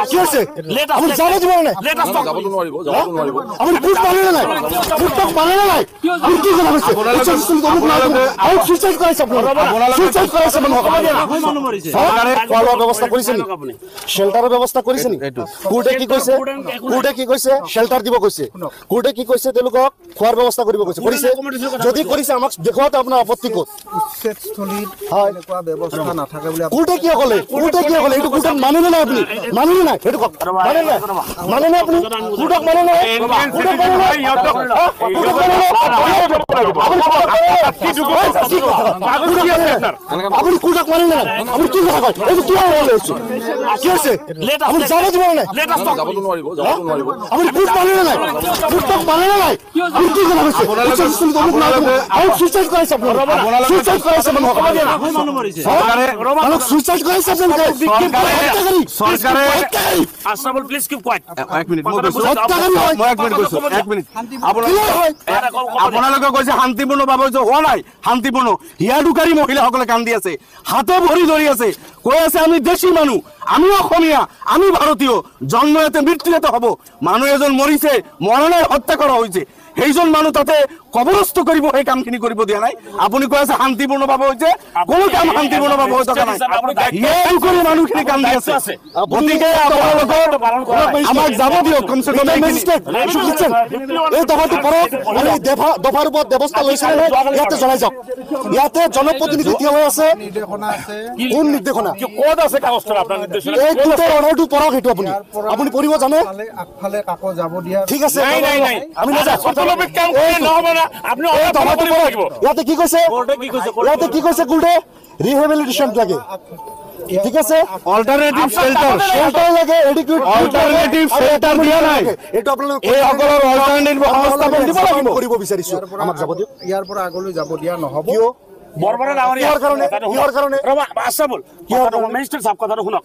কি আছে আপনি যাব দিব না যাবতো নোৱাৰিব আপনি কুট মানে নাই কুটক মানে নাই আপনি কি কথা কৈছে আৰু সুইচাইড কৰাইছে আপুনি সুইচাইড কৰাইছে মানুহ মৰিছে চৰকাৰে খোৱাৰ ব্যৱস্থা কৰিছে নি শেল্টাৰৰ ব্যৱস্থা কৰিছে নি কোৰ্টে কি কৈছে শেল্টাৰ দিব কৈছে কোৰ্টে কি কৈছে তেওঁলোকক খোৱাৰ ব্যৱস্থা কৰিব কৈছে কৰিছে যদি কৰিছে আমাক দেখুৱাতে আপোনাৰ আপত্তি ক'ত স্থলীত এনেকুৱা ব্যৱস্থা নাথাকে বুলি কোৰ্টে কি ক'লে এইটো কোৰ্টক মানে নাই আপুনি মানে নাই সেইটো মানে নাই আপুনি কোৰ্টক মানে নাই আপুনি কোৰ্টক মানে নাই আপুনি কি কথা কয় এইটো কি কি আছে আপুনি যাব দিব নাই যাবতো নোৱাৰিব আপুনি কোৰ্ট মানে নাই কোৰ্টক মানে নাই আপুনি কি কথা কৈছে আৰু সুইচাইড কৰাইছে আপুনি সুইচাইড কৰাইছে মানুহ মৰিছে চৰকাৰে মানুহ সুইচাইড কৰাইছে চৰকাৰে আশরাফুল প্লিজ কিপ কোয়াইট এক মিনিট মই এক মিনিট আপোনালোকে কৈছে শান্তিপূৰ্ণভাৱে হোৱা নাই শান্তিপূৰ্ণ হিয়াদুকাৰী মহিলাসকলে কান্দি আছে হাতে ভৰি ধৰি আছে কৈ আছে আমি দেশী মানুহ আমি অসমীয়া আমি ভাৰতীয় জন্ম এতে মৃত্যু এতে হ'ব মানুহ এজন মৰিছে মৰণে হত্যা কৰা হৈছে সেইজন মানুহ তাতে কবৰস্থ কৰিব এই কামখিনি কৰিব দিয়া নাই আপুনি কৈ আছে শান্তিপূৰ্ণভাৱে হৈছে কোনো কাম শান্তিপূৰ্ণভাৱে হৈ থকা নাই এই কৰি মানুহখিনি কান্দি আছে গতিকে আপোনালোকৰ আমাক যাব দিয়ক কমছে কম এই দফাটো পৰক আৰু দফাৰ ওপৰত ব্যৱস্থা লৈছে ইয়াতে জনাই যাওক ইয়াতে জনপ্ৰতিনিধি থিয় হৈ আছে কোন নিৰ্দেশনা ক'ত আছে কাগজটো আপোনাৰ নিৰ্দেশনা এই কোৰ্টৰ অৰ্ডাৰটো পৰক সেইটো আপুনি পঢ়িব জানে আগফালে কাকো যাব দিয়া ঠিক আছে নাই আমি নাযাওঁ কাম কৰি নহব না আপনি ইয়াতে কি কৈছে কোৰ্টে ৰিহেবিলিটেশ্যন লাগে ঠিক আছে অল্টাৰনেটিভ শেল্টাৰ লাগে এডিকুৱেট অল্টাৰনেটিভ শেল্টাৰ দিয়া নাই এইটো আপোনালোক এই সকলৰ অল্টাৰনেটিভ ব্যৱস্থাপন দিব লাগিব কৰিব বিচাৰিছো আমাক যাব দিয়ক ইয়াৰ পৰা আগলৈ যাব দিয়া নহব বৰবৰা কিহৰ কাৰণে ৰবা আশৰাফুল মিনিষ্টাৰ সাহেব কথাটো শুনক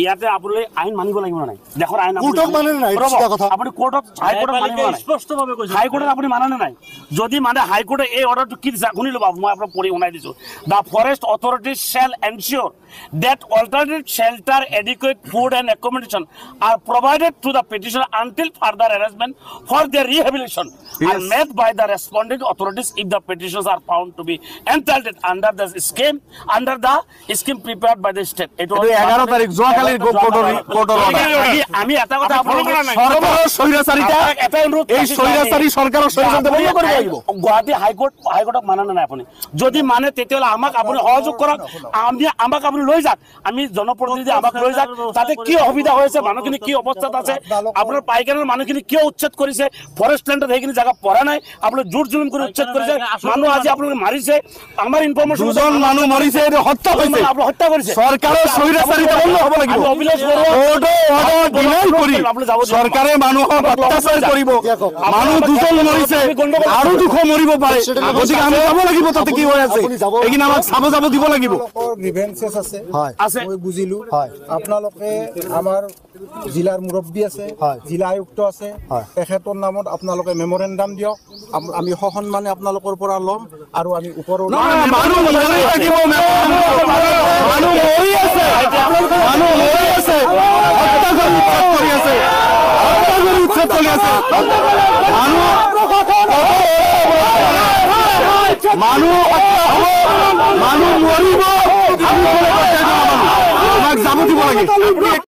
ইয়াতে আপুনি আইন মানিব লাগিব নাই দেখৰ আইন কোৰ্টক মানে নাই কথা আপুনি কোৰ্টত হাইকোৰ্টত মানিব নাই স্পষ্টভাৱে কৈছে হাইকোৰ্টত আপুনি মানে নাই যদি মানে হাইকোৰ্টে এই অৰ্ডাৰটো কি শুনি ল'ব মই আপোনাক পঢ়ি শুনাই দিছো the forest authorities shall ensure that alternate shelter, adequate food and accommodation are provided to the petitioner until further arrangement for their rehabilitation are made by the responding authorities if the petitions are found to be entitled under the scheme prepared by the state. It was 11 তারিখ জোয়াকালীর কোৰ্টৰ আমি এটা কথা আপোনালোকৰ নাই সৰকাৰৰ সৈৰাচাৰিতা এটা অনুৰোধ এই সৈৰাচাৰি সৰকাৰৰ সৈৰাচাৰিতা বন্ধ কৰিব লাগিব গুৱাহাটী হাইকোৰ্টক মানে নাই আপুনি যদি মানে তেতিয়াহ'লে আমাক আপুনি সহযোগ কৰক আমাক আপুনি লৈ যাক আমি জনপ্ৰতিনিধি আমাক লৈ যাক তাতে কি অসুবিধা হৈছে মানুহখিনি কি অৱস্থাত আছে আপোনাৰ পাইকাৰৰ মানুহখিনি কিয় উচ্ছেদ কৰিছে ফৰেষ্ট লেণ্ডত সেইখিনি জায়গা পৰা নাই আপুনি জোৰ জুলুম কৰি উচ্ছেদ কৰিছে মানুহ আজি আপোনালোকে মাৰিছে আমাৰ ইনফৰমেশ্যন দুজন মানুহ মৰিছে হত্যা হৈছে আপুনি হত্যা কৰিছে সৰকাৰৰ সৈৰাচাৰিতা বন্ধ হ'ব লাগিব অভিলেখ চৰকাৰে মানুহক অত্যাচাৰ কৰিব মানুহ দুজন মৰিছে আৰু দুখ মৰিব পাৰে গতিকে আমি যাব লাগিব তাতে কি হৈ আছে এইখিনি আমাক চাব দিব লাগিব গ্ৰিভেন্সেছ আছে মই বুজিলো আপোনালোকে আমাৰ জিলাৰ মুৰব্বী আছে জিলা আয়ুক্ত আছে তেখেতৰ নামত আপোনালোকে মেমৰেণ্ডাম দিয়ক আমি সন্মানে আপোনালোকৰ পৰা ল'ম আৰু আমি ওপৰৰ মানুহ মৰি থাকিব মানুহ মৰি আছে মানুহ মৰিব আমাক যাব দিব লাগে